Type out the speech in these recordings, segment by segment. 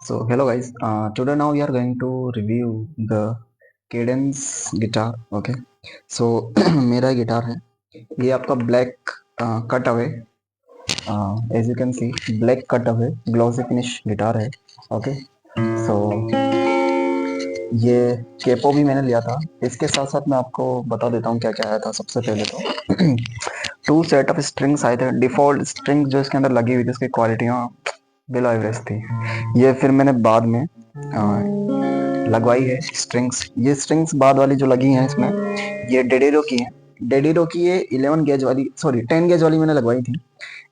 So hello guys, today now we are going to review the Cadence guitar. Okay, so मेरा guitar है ये आपका black cutaway, as you can see black cutaway glossy finish guitar है. Okay, so ये capo भी मैंने लिया था. इसके साथ साथ मैं आपको बता देता हूँ क्या क्या आया था. सबसे पहले तो टू सेट ऑफ स्ट्रिंग्स आए थे. डिफॉल्ट स्ट्रिंग जो इसके अंदर लगी हुई थी उसकी क्वालिटियाँ बिलो एवरेज थी. ये फिर मैंने बाद में लगवाई है स्ट्रिंग्स. ये स्ट्रिंग्स बाद वाली जो लगी हैं इसमें ये डेडिरो की है. डेडिरो की ये 11 गेज वाली, सॉरी 10 गेज वाली मैंने लगवाई थी.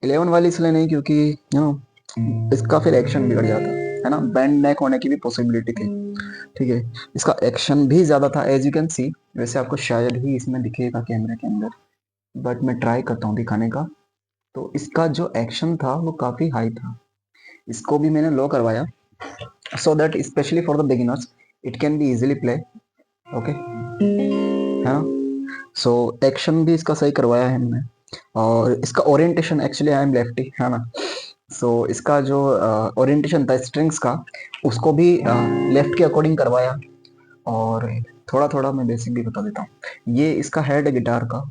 11 वाली इसलिए नहीं क्योंकि यू नो इसका फिर एक्शन बिगड़ जाता है ना. बैंड नेक होने की भी पॉसिबिलिटी थी. ठीक है, इसका एक्शन भी ज़्यादा था एज यू कैन सी. वैसे आपको शायद ही इसमें दिखेगा कैमरे के अंदर, बट मैं ट्राई करता हूँ दिखाने का. तो इसका जो एक्शन था वो काफ़ी हाई था. इसको भी मैंने लो करवाया so that especially for the beginners it can be easily play. Okay, है ना. सो एक्शन भी इसका सही करवाया है हमने. और इसका orientation, actually I am lefty, है ना. सो इसका जो ओरिएंटेशन था स्ट्रिंग्स का उसको भी लेफ्ट के अकॉर्डिंग करवाया. और थोड़ा थोड़ा मैं बेसिक भी बता देता हूँ. ये इसका हेड है गिटार का.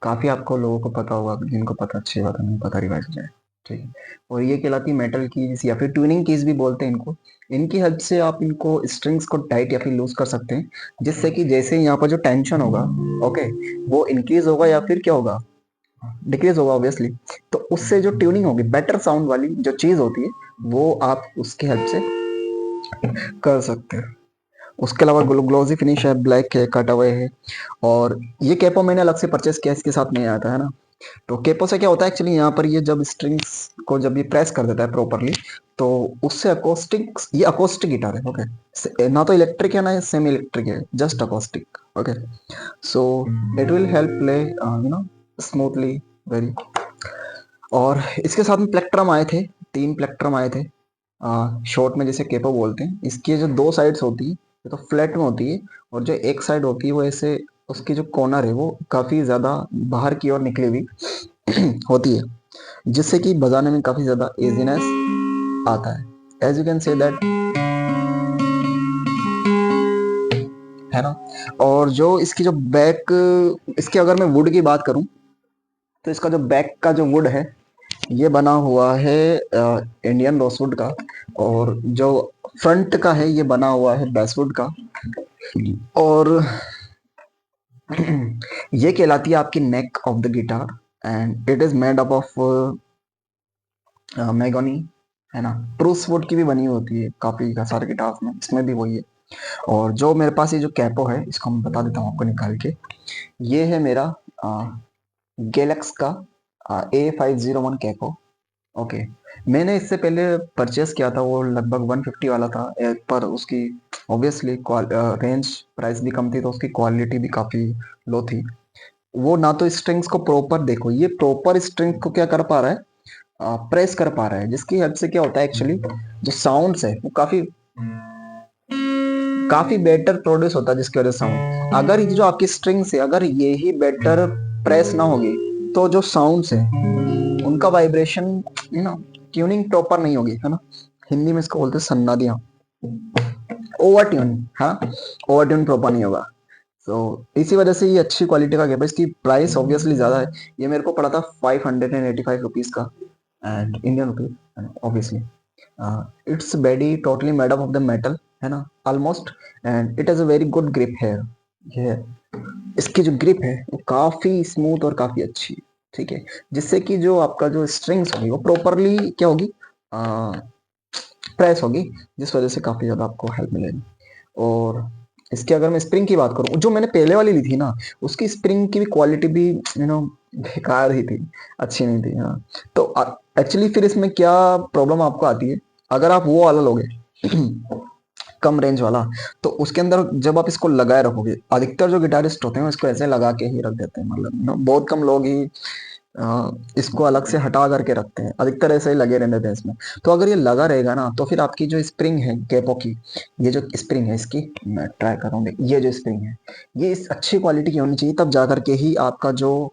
काफ़ी आपको लोगों को पता होगा, जिनको पता अच्छी बात है, नहीं पता रिवाइज जाए. ठीक है, और ये कहलाती मेटल कीज या फिर ट्यूनिंग कीज भी बोलते हैं इनको. इनकी हेल्प से आप इनको स्ट्रिंग्स को टाइट या फिर लूज कर सकते हैं, जिससे कि जैसे यहाँ पर जो टेंशन होगा, ओके, वो इंक्रीज होगा या फिर क्या होगा, डिक्रीज होगा ऑब्वियसली. तो उससे जो ट्यूनिंग होगी, बेटर साउंड वाली जो चीज होती है, वो आप उसकी हेल्प से कर सकते हैं. उसके अलावा ग्लोजी फिनिश है, ब्लैक है, कट अवे है. और ये कैपो मैंने अलग से परचेस किया, इसके साथ नहीं आता है ना. तो केपो से क्या होता है एक्चुअली, यहाँ पर ये जब स्ट्रिंग्स को जब ये प्रेस कर देता है प्रॉपरली, तो उससे अकोस्टिक, ये अकोस्टिक गिटार है. ओके, ना तो इलेक्ट्रिक है ना सेमी इलेक्ट्रिक है, just acoustic. Okay, so it will help play you know smoothly very. और इसके साथ में प्लेक्ट्रम आए थे, 3 प्लेक्ट्रम आए थे. शॉर्ट में जैसे केपो बोलते हैं. इसकी जो 2 साइड्स होती है ये तो फ्लैट में होती है, और जो एक साइड होती है वो ऐसे, उसकी जो कॉर्नर है वो काफ़ी ज़्यादा बाहर की ओर निकली हुई होती है, जिससे कि बजाने में काफ़ी ज़्यादा इजीनेस आता है. As you can say that, है ना. और जो इसकी जो बैक, इसके अगर मैं वुड की बात करूं, तो इसका जो बैक का जो वुड है ये बना हुआ है इंडियन रोसवुड का. और जो फ्रंट का है ये बना हुआ है बेसवुड का. और ये कहलाती है आपकी neck of the guitar. And it is made up of mahogany, है ना. प्रूस वुड की भी बनी होती है काफी सारे गिटार्स में, इसमें भी वही है. और जो मेरे पास ये जो कैपो है इसको मैं बता देता हूँ आपको निकाल के. ये है मेरा गैलेक्स का A501 कैपो. ओके, मैंने इससे पहले परचेस किया था, वो लगभग 150 वाला था. पर उसकी ऑब्वियसली रेंज प्राइस भी कम थी, तो उसकी क्वालिटी भी काफ़ी लो थी. वो ना तो स्ट्रिंग्स को प्रॉपर, देखो ये प्रॉपर स्ट्रिंग को क्या कर पा रहा है, प्रेस कर पा रहा है, जिसकी हेल्प से क्या होता है एक्चुअली, जो साउंड्स है वो काफ़ी काफ़ी बेटर प्रोड्यूस होता है, जिसकी वजह से साउंड, अगर ये जो आपकी स्ट्रिंग्स है अगर ये ही बेटर प्रेस ना होगी, तो जो साउंड्स है उनका vibration, you know, tuning proper नहीं होगी, है ना. हिंदी में इसको बोलते हैं सन्नादियाँ, ओवर ट्यून. हाँ, ओवर ट्यून प्रॉपर नहीं होगा. तो इसी वजह से ये अच्छी क्वालिटी का कैप है. इसकी प्राइस ऑब्वियसली ज़्यादा है. ये मेरे को पड़ा था 585 रुपीज़ का, and Indian rupees obviously. Its body totally made up of the metal, है ना, almost. And it has a very good grip है. ये इसकी जो ग्रिप है वो काफ़ी स्मूथ और काफ़ी अच्छी. ठीक है, जिससे कि जो आपका जो स्ट्रिंग्स होगी वो प्रॉपरली क्या होगी, प्रेस होगी, जिस वजह से काफ़ी ज़्यादा आपको हेल्प मिलेगी. और इसकी अगर मैं स्प्रिंग की बात करूँ, जो मैंने पहले वाली ली थी ना, उसकी स्प्रिंग की भी क्वालिटी भी यू नो बेकार ही थी, अच्छी नहीं थी. हाँ, तो एक्चुअली फिर इसमें क्या प्रॉब्लम आपको आती है, अगर आप वो वाला लोगे कम रेंज वाला, तो उसके अंदर जब आप इसको लगाए रखोगे, अधिकतर जो गिटारिस्ट होते हैं इसको ऐसे लगा के ही रख देते हैं, मतलब बहुत कम लोग ही इसको अलग से हटा करके रखते हैं, अधिकतर ऐसे ही लगे रहते हैं इसमें. तो अगर ये लगा रहेगा ना, तो फिर आपकी जो स्प्रिंग है कैपो की, ये जो स्प्रिंग है इसकी, मैं ट्राई कर रहा हूँ, ये जो स्प्रिंग है ये इस अच्छी क्वालिटी की होनी चाहिए, तब जा करके ही आपका जो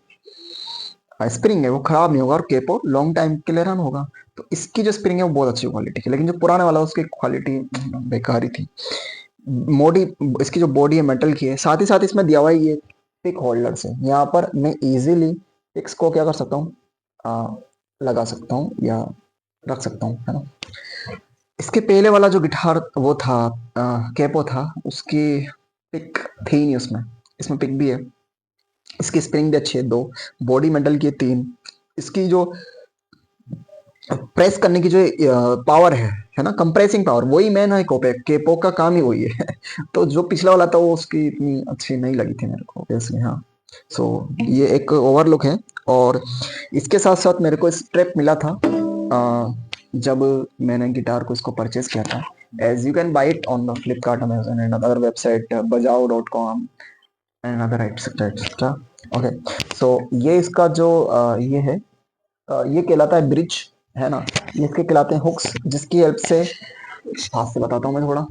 स्प्रिंग है वो खराब नहीं होगा और केपो लॉन्ग टाइम के लिए रन होगा। तो इसकी जो स्प्रिंग है वो बहुत अच्छी क्वालिटी की, लेकिन जो पुराने वाला उसकी क्वालिटी बेकार ही थी। बॉडी, इसकी जो बॉडी है मेटल की है, साथ ही साथ इसमें दिया हुआ है ये पिक होल्डर से। यहाँ पर मैं इजीली पिक्स को क्या कर सकता हूँ, लगा सकता हूँ या रख सकता हूँ, है ना। इसके पहले वाला जो गिटार वो था, कैपो था, उसकी पिक थी नहीं उसमें। इसमें पिक भी है, इसकी स्प्रिंग भी अच्छी है, दो बॉडी मेटल की है, तीन इसकी जो प्रेस करने की जो पावर है ना, कंप्रेसिंग पावर, वही मैन है कोपे केपो का काम ही वही है। तो जो पिछला वाला था वो उसकी इतनी अच्छी नहीं लगी थी मेरे को वैसे, हाँ। सो ये एक ओवरलुक है। और इसके साथ साथ मेरे को स्ट्रैप मिला था जब मैंने गिटार को इसको परचेज किया था। As you can buy it on the Flipkart, Amazon and other website, bajao.com and other etcetera etcetera. Okay, so ये इसका जो ये है, ये कहलाता है ब्रिज, है ना। ये इसके कहलाते हैं हुक्स, जिसकी हेल्प से, हाथ से बताता हूँ मैं थोड़ा।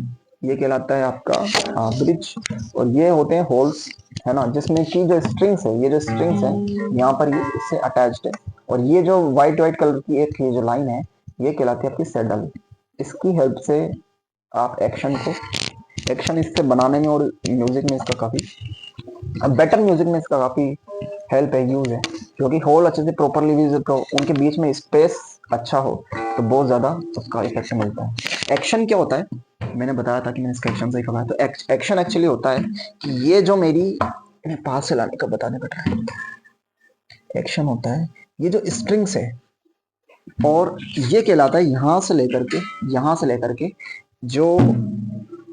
ये कहलाता है आपका ब्रिज, और ये होते हैं होल्स, है ना, जिसमें की जो स्ट्रिंग्स है, ये जो स्ट्रिंग्स है यहाँ पर ये इससे अटैच्ड है। और ये जो व्हाइट व्हाइट कलर की एक ये जो लाइन है, ये कहलाती है आपकी सेडल। इसकी हेल्प से आप एक्शन इससे बनाने में और म्यूजिक में इसका काफी बेटर, म्यूजिक में इसका काफी हेल्प है, यूज है। क्योंकि होल अच्छे से प्रॉपरली उनके बीच में स्पेस अच्छा हो तो बहुत ज्यादा उसका इफेक्ट मिलता है। एक्शन क्या होता है, मैंने बताया था कि मैंने इसका एक्शन से ही कहा। तो एक्शन एक्चुअली होता है कि ये जो मेरी, मैं पास से लाने का बताने का ट्राई, एक्शन होता है ये जो स्ट्रिंग्स है, और ये कहलाता है यहाँ से लेकर के जो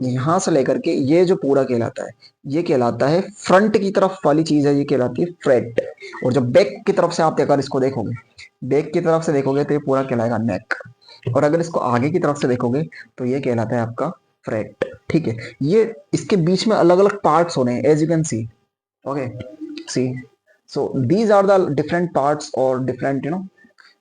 यहाँ से लेकर के ये जो पूरा कहलाता है, ये कहलाता है फ्रंट की तरफ वाली चीज है, ये कहलाती है फ्रेट। और जब बैक की तरफ से आप अगर इसको देखोगे, बैक की तरफ से देखोगे तो ये पूरा कहलाएगा नेक। और अगर इसको आगे की तरफ से देखोगे तो ये कहलाता है आपका फ्रेट। ठीक है, ये इसके बीच में अलग अलग पार्ट्स होने हैं, as you can see. Okay, see, so these are the different parts or different,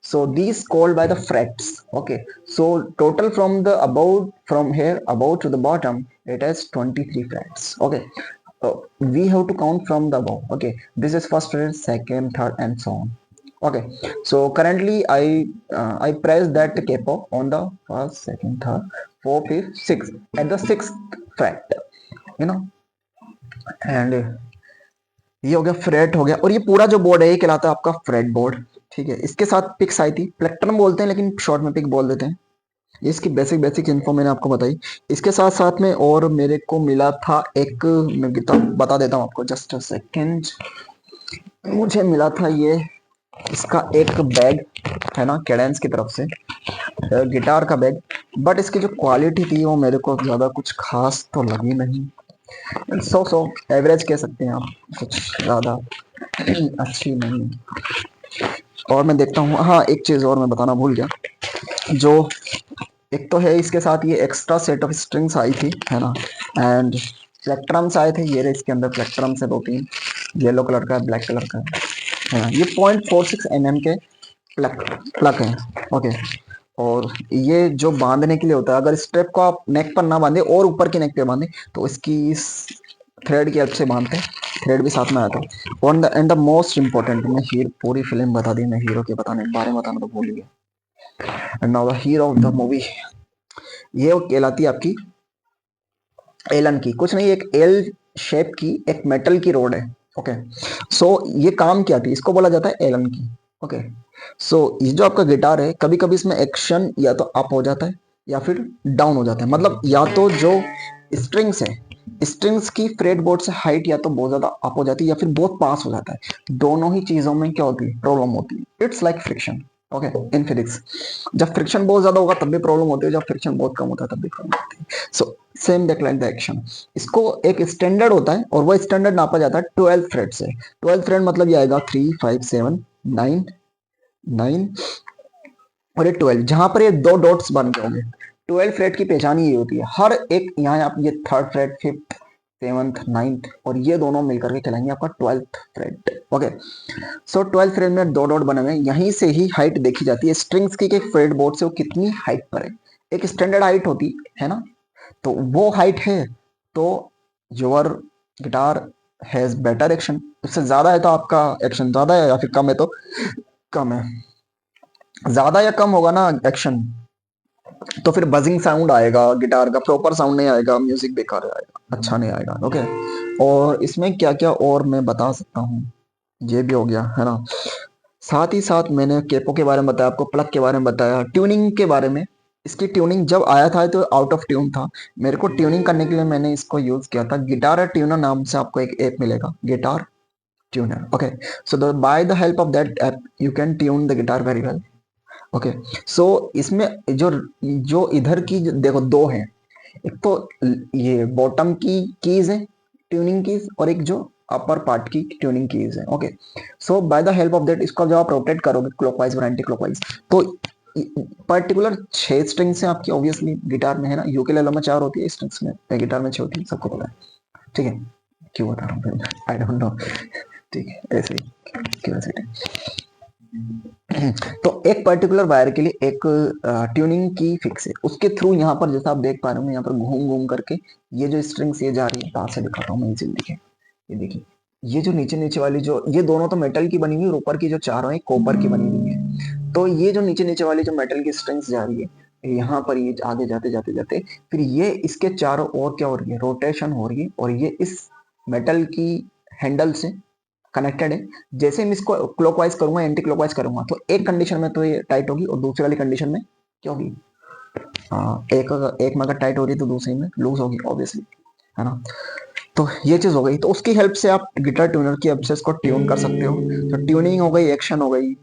so these called by the frets. Okay, so total from the above, from here above to the bottom, it has 23 frets. Okay, we have to count from the above. Okay, this is first fret, second, third, and so on. Okay, so currently I press that capo on the first, second, third, fourth, fifth, sixth, at the sixth fret, you know and ये हो गया, freight हो गया। और ये पूरा जो board है ये कहलाता है आपका फ्रेट बोर्ड। ठीक है, इसके साथ पिक्स आई थी, प्लेक्ट्रम बोलते हैं लेकिन शॉर्ट में पिक बोल देते हैं। ये इसकी बेसिक बेसिक इन्फो मैंने आपको बताई। इसके साथ साथ में और मेरे को मिला था एक, मैं बता देता हूँ आपको, जस्ट अ सेकेंड। मुझे मिला था ये इसका एक बैग, है ना, कैडेंस की तरफ से, गिटार का बैग। बट इसकी जो क्वालिटी थी वो मेरे को ज्यादा कुछ खास तो लगी नहीं, सो एवरेज कह सकते हैं आप, कुछ ज्यादा अच्छी नहीं। और मैं देखता हूँ, हाँ एक चीज और मैं बताना भूल गया, जो एक तो है इसके साथ ये एक्स्ट्रा सेट ऑफ स्ट्रिंग्स आई थी, है ना, एंड प्लेक्ट्रम्स आए थे। ये रहे इसके अंदर प्लेक्ट्रम्स है, दो तीन, येलो कलर का, ब्लैक कलर का, है ना। ये 0.46 mm के प्लग हैं। ओके, और ये जो बांधने के लिए होता है, अगर स्ट्रेप को आप नेक पर ना बांधे और ऊपर की नेक पे बांधे तो इसकी इस थ्रेड की हेल्प से बांधते हैं, थ्रेड भी साथ में आता है। और एंड द मोस्ट इम्पोर्टेंट, मैं हीरो, पूरी फिल्म बता दी, मैं हीरो के बारे में बताना तो भूल गया। And now the hero of the movie, ये कहलाती है आपकी एलन की। कुछ नहीं, एक एल शेप की एक मेटल की रोड है। ओके, सो ये काम क्या थी, इसको बोला जाता है एलन की। ओके, सो ये जो आपका गिटार है, कभी कभी इसमें एक्शन या तो अप हो जाता है या फिर डाउन हो जाता है। मतलब या तो जो स्ट्रिंग्स है, स्ट्रिंग्स की फ्रेट बोर्ड से हाइट या तो बहुत ज्यादा अप हो जाती है या फिर बहुत पास हो जाता है। दोनों ही चीजों में क्या होती है, प्रॉब्लम होती है। It's like friction. Okay, in physics जब फ्रिक्शन बहुत ज्यादा होगा तब भी प्रॉब्लम होती है, जब फ्रिक्शन बहुत कम होता है तब भी प्रॉब्लम होती है। So same that like the action, इसको एक स्टैंडर्ड होता है और वो स्टैंडर्ड नापा जाता है 12 फ्रेट से। 12 फ्रेट मतलब ये आएगा 3 5 7 9 9 और ये 12, जहां पर ये दो डॉट्स बन के होंगे। 12 फ्रेट की पहचान ये होती है, हर एक यहाँ आप ये third freight, fifth, seventh, ninth, और ये दोनों मिलकर के कहलाएंगे आपका 12th फ्रेट। ओके, सो 12 फ्रेट में दो डॉट बने हुए हैं, यहीं से ही हाइट देखी जाती है स्ट्रिंग्स की, फ्रेट बोर्ड से वो कितनी हाइट पर है। एक स्टैंडर्ड हाइट होती है ना, तो वो हाइट है तो your guitar has better action, उससे ज्यादा है तो आपका एक्शन ज्यादा है, या फिर कम है तो कम है। ज्यादा या कम होगा ना एक्शन, तो फिर बजिंग साउंड आएगा, गिटार का प्रॉपर साउंड नहीं आएगा, म्यूजिक बेकार आएगा, अच्छा नहीं आएगा। ओके, और इसमें क्या क्या और मैं बता सकता हूँ, ये भी हो गया है ना। साथ ही साथ मैंने केपो के बारे में बताया, आपको प्लग के बारे में बताया, ट्यूनिंग के बारे में। इसकी ट्यूनिंग जब आया था तो आउट ऑफ ट्यून था, मेरे को ट्यूनिंग करने के लिए मैंने इसको यूज किया था। गिटार ट्यूनर नाम से आपको एक ऐप मिलेगा, guitar tuner. Okay, so by the help of that app you can tune the guitar very well. Okay, so इसमें जो जो इधर की देखो दो हैं, एक तो ये बॉटम की कीज है ट्यूनिंग कीज, और एक जो अपर पार्ट की ट्यूनिंग कीज है। Okay, so by the help of that इसको जब आप रोटेट करोगे क्लॉकवाइज और एंटी क्लॉकवाइज, तो पर्टिकुलर 6 स्ट्रिंग से आपकी ऑब्वियसली गिटार में है ना, यूकेलेले में 4 होती है स्ट्रिंग्स में, गिटार में 6 होती है, सबको पता है। ठीक है, क्यों बता रहा हूँ, आई डोंट नो। ठीक है, ऐसे ही क्यूरियोसिटी। तो एक पर्टिकुलर वायर के लिए एक ट्यूनिंग की फिक्स है, उसके थ्रू यहाँ पर जैसा आप देख पा रहे हो, यहाँ पर घूम घूम करके ये जो स्ट्रिंग्स ये जा रही है, पास से दिखाता हूँ मैं इसे, देखिए ये देखिए, ये जो नीचे नीचे वाली जो ये दोनों तो मेटल की बनी हुई है, और ऊपर की जो चारों है कॉपर की बनी हुई है। तो ये जो नीचे नीचे वाली जो मेटल की स्ट्रिंग्स जा रही है, यहाँ पर ये आगे जाते जाते जाते फिर ये इसके चारों ओर क्या हो रही है, रोटेशन हो रही है, और ये इस मेटल की हैंडल से कनेक्टेड है। जैसे मैं इसको क्लॉकवाइज करूंगा एंटी क्लॉकवाइज करूंगा, तो एक कंडीशन में तो ये टाइट होगी, और दूसरी वाली कंडीशन में क्या होगी, एक में अगर टाइट हो रही है तो दूसरी में लूज होगी ऑब्वियसली, है ना। तो ये चीज हो गई, तो उसकी हेल्प से आप गिटार ट्यूनर की हेल्प से इसको ट्यून कर सकते हो। तो ट्यूनिंग हो गई, एक्शन हो गई,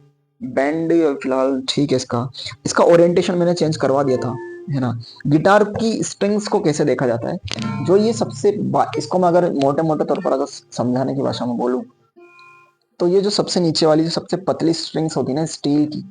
बैंड फिलहाल ठीक है। इसका इसका ओरिएंटेशन मैंने चेंज करवा दिया था, है ना। गिटार की स्ट्रिंग्स को कैसे देखा जाता है, जो ये सबसे इसको मैं अगर मोटे मोटे तौर पर अगर समझाने की भाषा में बोलूं, तो ये जो सबसे नीचे वाली जो सबसे पतली स्ट्रिंग्स होती है ना स्टील की,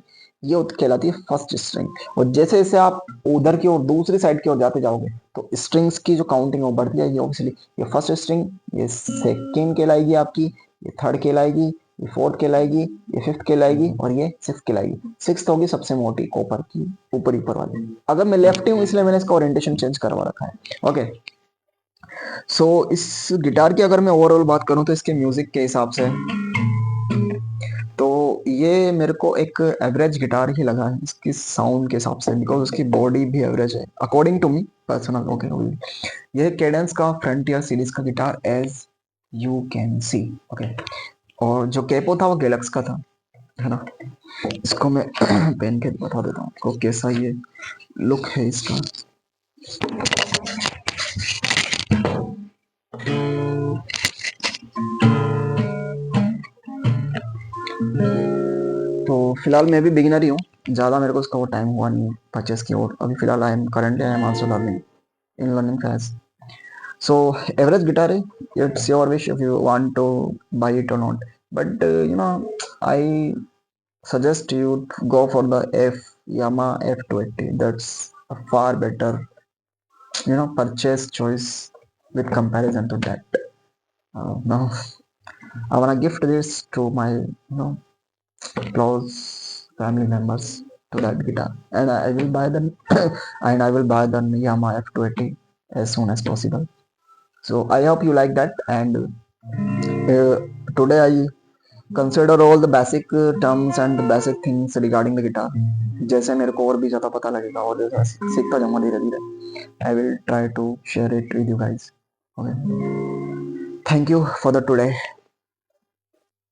ये कहलाती है फर्स्ट स्ट्रिंग। और जैसे जैसे आप उधर की ओर दूसरी साइड की ओर जाते जाओगे, तो स्ट्रिंग्स की जो काउंटिंग वो बढ़ती जाएगी ऑब्वियसली। ये फर्स्ट स्ट्रिंग, ये सेकेंड कहलाएगी आपकी, ये थर्ड कहलाएगी, ये फोर्थ कहलाएगी, ये फिफ्थ कहलाएगी, और ये सिक्स्थ कहलाएगी। सिक्स्थ होगी सबसे मोटी कॉपर की ऊपर ऊपर वाली। अगर मैं लेफ्ट हूँ इसलिए मैंने इसका ओरिएंटेशन चेंज करवा रखा है। ओके, सो इस गिटार की अगर मैं ओवरऑल बात करूँ तो इसके म्यूजिक के हिसाब से, तो ये मेरे को एक एवरेज गिटार ही लगा है इसकी साउंड के हिसाब से, बिकॉज उसकी बॉडी भी एवरेज है according to me personal. Okay, ये केडेंस का फ्रंटियर सीरीज का guitar as you can see. Okay, और जो कैपो था वो गैलेक्स का था, है ना। इसको मैं पहन के बता देता हूँ आपको कैसा ये लुक है इसका। तो फिलहाल मैं भी बिगिनर ही हूँ, ज़्यादा मेरे को इसका वो टाइम हुआ नहीं है परचेस की ओर। अभी फिलहाल I am also learning in learning phase. So average guitar, it's your wish if you want to buy it or not. But I suggest you to go for the Yamaha F280. That's a far better, purchase choice with comparison to that. Now I wanna gift this to my, close family members to that guitar, and I will buy them, and I will buy the Yamaha F280 as soon as possible. So I hope you like that, and today I consider all the basic terms and the basic things regarding the guitar. जैसे मेरे को और भी ज़्यादा पता लगेगा और जैसा सीखता जाऊंगा धीरे धीरे, I will try to share it with you guys. Okay. Thank you for the today.